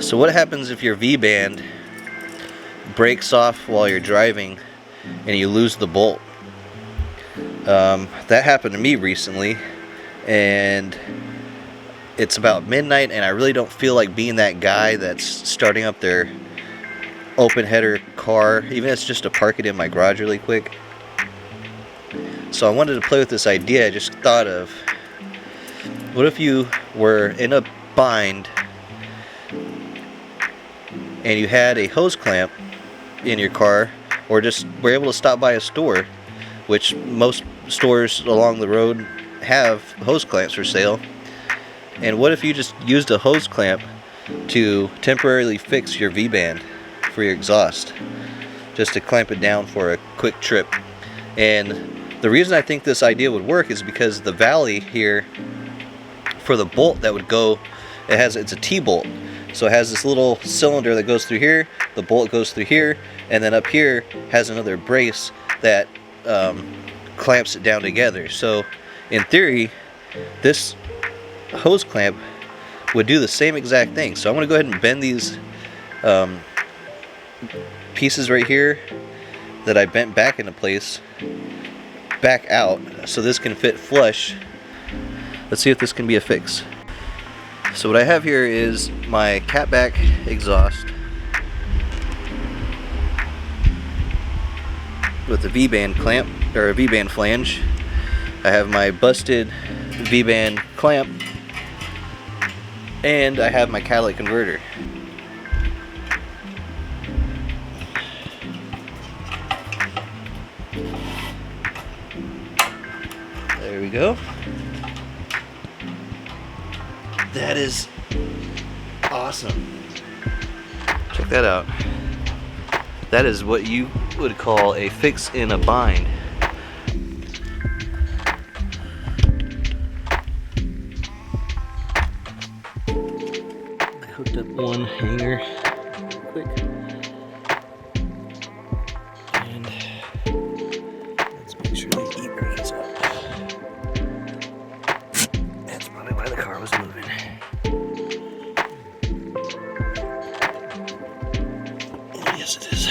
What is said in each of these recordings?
So what happens if your V-band breaks off while you're driving and you lose the bolt? That happened to me recently, and it's about midnight, and I really don't feel like being that guy that's starting up their open header car, even if it's just to park it in my garage really quick. So I wanted to play with this idea I just thought of. What if you were in a bind and you had a hose clamp in your car, or just were able to stop by a store, which most stores along the road have hose clamps for sale. And what if you just used a hose clamp to temporarily fix your V-band for your exhaust, just to clamp it down for a quick trip? And the reason I think this idea would work is because the valley here for the bolt that would go, it's a T-bolt, so it has this little cylinder that goes through here, the bolt goes through here, and then up here has another brace that clamps it down together. So in theory, this hose clamp would do the same exact thing. So I'm going to go ahead and bend these pieces right here that I bent back into place back out so this can fit flush. Let's see if this can be a fix. So what I have here is my catback exhaust with the V-band clamp, or a V-band flange. I have my busted V-band clamp, and I have my catalytic converter. There we go. That is awesome. Check that out. That is what you would call a fix in a bind. I hooked up one hanger quick. And let's make sure the e-brake is up. That's probably why the car was moving. Yes, it is.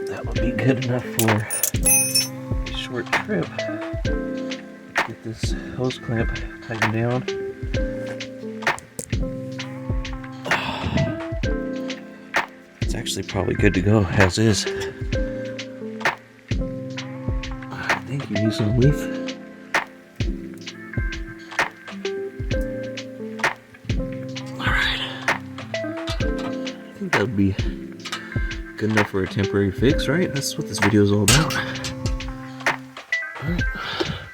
That would be good enough for a short trip. Let's get this hose clamp tightened down. It's actually probably good to go as is. I think you need some leaf. Alright. I think that would be good enough for a temporary fix, right? That's what this video is all about. Alright,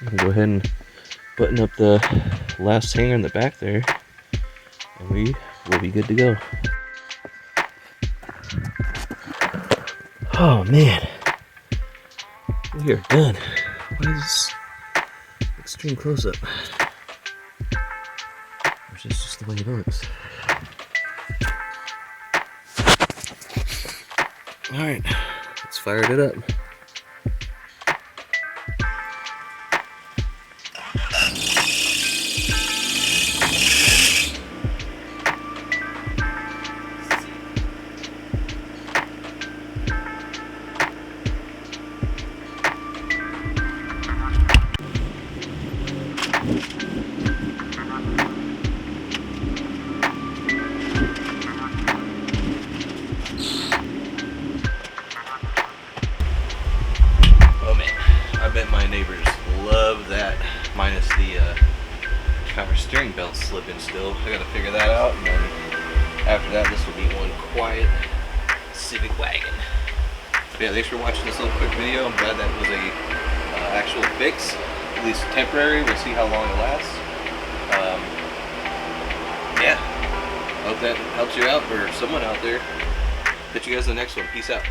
I'm gonna go ahead and button up the last hanger in the back there, and we will be good to go. Oh man, we are done. What is this extreme close-up? Or is this just the way it looks? Alright, let's fire it up. I bet my neighbors love that, minus the power steering belt slipping still. I gotta figure that out, and then after that this will be one quiet Civic wagon. But yeah, thanks for watching this little quick video. I'm glad that was a actual fix, at least temporary. We'll see how long it lasts. Yeah, hope that helps you out, or someone out there. Catch you guys in the next one. Peace out.